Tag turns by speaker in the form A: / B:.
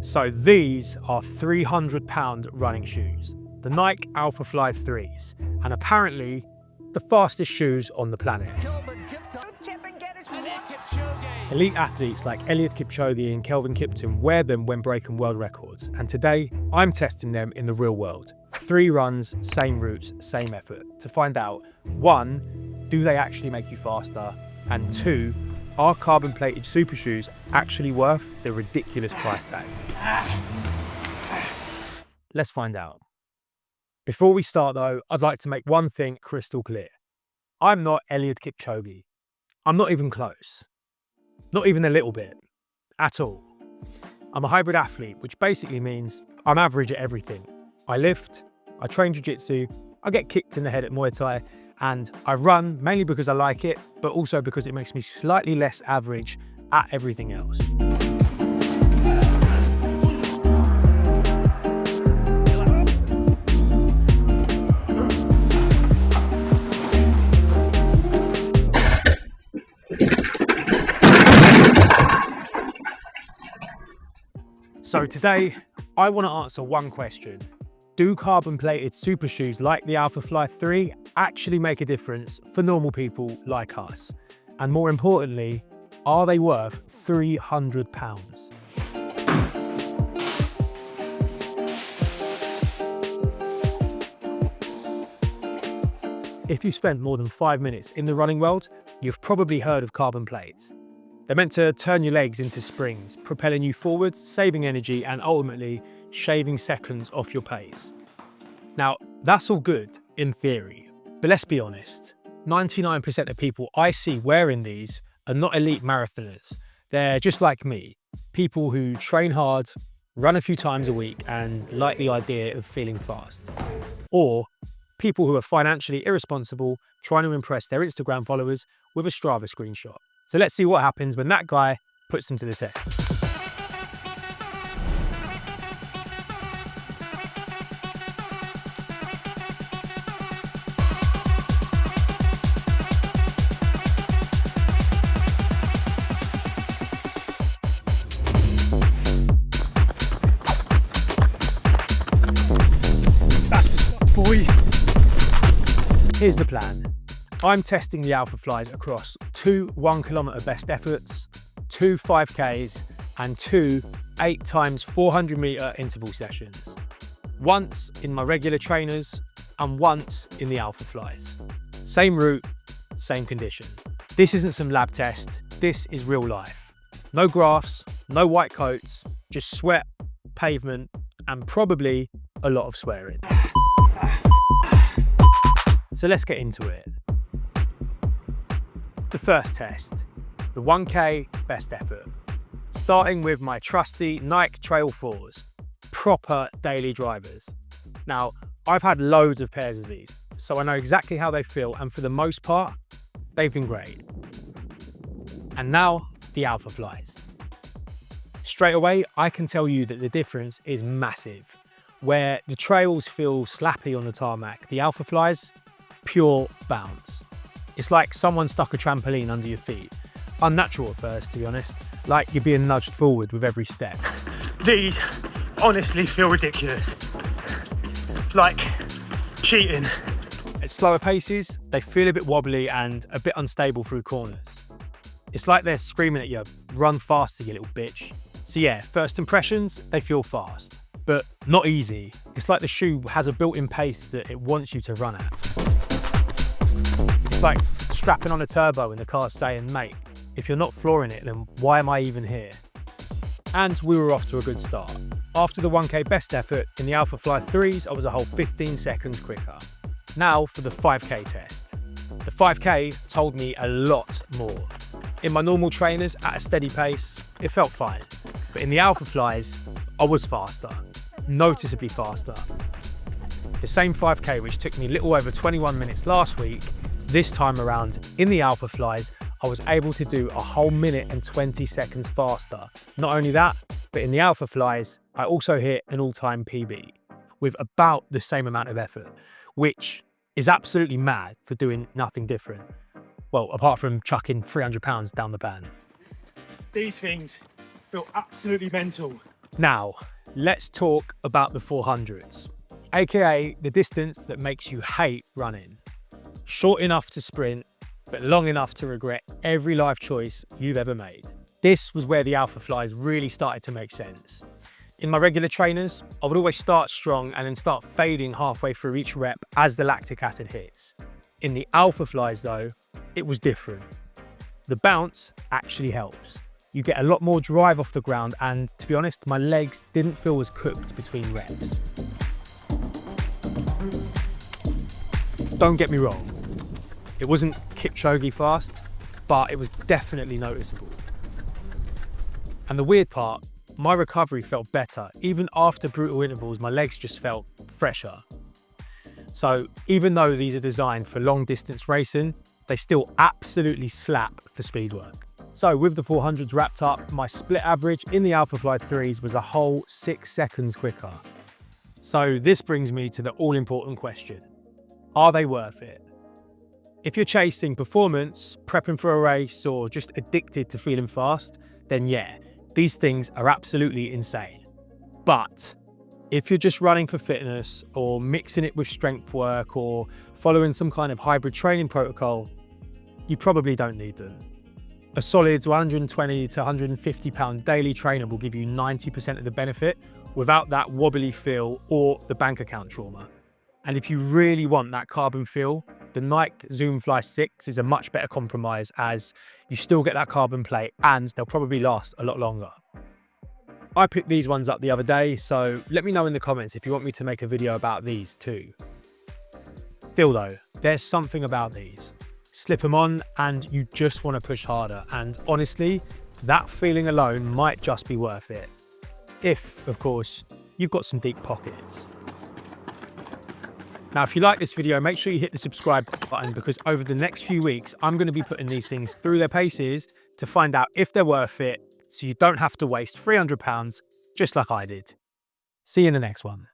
A: So these are 300-pound running shoes, the Nike Alphafly 3s, and apparently the fastest shoes on the planet. Elite athletes like Eliud Kipchoge and Kelvin Kiptum wear them when breaking world records, and today I'm testing them in the real world. 3 runs, same routes, same effort, to find out, 1, do they actually make you faster? And 2, are carbon-plated super shoes actually worth the ridiculous price tag? Let's find out. Before we start though, I'd like to make one thing crystal clear. I'm not Eliud Kipchoge. I'm not even close. Not even a little bit. At all. I'm a hybrid athlete, which basically means I'm average at everything. I lift, I train jiu-jitsu, I get kicked in the head at Muay Thai, and I run mainly because I like it, but also because it makes me slightly less average at everything else. So today, I want to answer one question. Do carbon-plated super shoes like the Alphafly 3 actually make a difference for normal people like us? And more importantly, are they worth £300? If you spent more than 5 minutes in the running world, you've probably heard of carbon plates. They're meant to turn your legs into springs, propelling you forwards, saving energy, and ultimately shaving seconds off your pace. Now, that's all good in theory, but let's be honest, 99% of people I see wearing these are not elite marathoners. They're just like me, people who train hard, run a few times a week, and like the idea of feeling fast. Or people who are financially irresponsible, trying to impress their Instagram followers with a Strava screenshot. So let's see what happens when that guy puts them to the test. Fast as fuck, boy. Here's the plan. I'm testing the Alphaflys across 2 1-kilometer best efforts, 2 5Ks, and 2 8 times 400 meter interval sessions. Once in my regular trainers and once in the Alphaflys. Same route, same conditions. This isn't some lab test, this is real life. No graphs, no white coats, just sweat, pavement, and probably a lot of swearing. So let's get into it. The first test, the 1K best effort. Starting with my trusty Nike Trail 4s, proper daily drivers. Now, I've had loads of pairs of these, so I know exactly how they feel, and for the most part, they've been great. And now, the Alphaflys. Straight away, I can tell you that the difference is massive. Where the trails feel slappy on the tarmac, the Alphaflys, pure bounce. It's like someone stuck a trampoline under your feet. Unnatural at first, to be honest, like you're being nudged forward with every step. These honestly feel ridiculous. Like cheating. At slower paces, they feel a bit wobbly and a bit unstable through corners. It's like they're screaming at you, run faster, you little bitch. So yeah, first impressions, they feel fast, but not easy. It's like the shoe has a built-in pace that it wants you to run at. It's like strapping on a turbo and the car's saying, mate, if you're not flooring it, then why am I even here? And we were off to a good start. After the 1K best effort in the Alphafly 3s, I was a whole 15 seconds quicker. Now for the 5K test. The 5K told me a lot more. In my normal trainers at a steady pace, it felt fine. But in the Alphaflys, I was faster, noticeably faster. The same 5K which took me a little over 21 minutes last week, this time around in the Alphaflys, I was able to do a whole minute and 20 seconds faster. Not only that, but in the Alphaflys, I also hit an all-time PB with about the same amount of effort, which is absolutely mad for doing nothing different. Well, apart from chucking 300 pounds down the pan. These things feel absolutely mental. Now, let's talk about the 400s, aka the distance that makes you hate running. Short enough to sprint, but long enough to regret every life choice you've ever made. This was where the Alphaflys really started to make sense. In my regular trainers, I would always start strong and then start fading halfway through each rep as the lactic acid hits. In the Alphaflys though, it was different. The bounce actually helps. You get a lot more drive off the ground, and to be honest, my legs didn't feel as cooked between reps. Don't get me wrong, it wasn't Kipchoge fast, but it was definitely noticeable. And the weird part, my recovery felt better. Even after brutal intervals, my legs just felt fresher. So even though these are designed for long distance racing, they still absolutely slap for speed work. So with the 400s wrapped up, my split average in the Alphafly 3s was a whole 6 seconds quicker. So this brings me to the all important question. Are they worth it? If you're chasing performance, prepping for a race, or just addicted to feeling fast, then yeah, these things are absolutely insane. But if you're just running for fitness or mixing it with strength work or following some kind of hybrid training protocol, you probably don't need them. A solid 120 to 150 pound daily trainer will give you 90% of the benefit without that wobbly feel or the bank account trauma. And if you really want that carbon feel, the Nike Zoomfly 6 is a much better compromise, as you still get that carbon plate and they'll probably last a lot longer. I picked these ones up the other day, so let me know in the comments if you want me to make a video about these too. Still though, there's something about these. Slip them on and you just want to push harder, and honestly, that feeling alone might just be worth it. If, of course, you've got some deep pockets. Now, if you like this video, make sure you hit the subscribe button, because over the next few weeks, I'm going to be putting these things through their paces to find out if they're worth it, so you don't have to waste £300 just like I did. See you in the next one.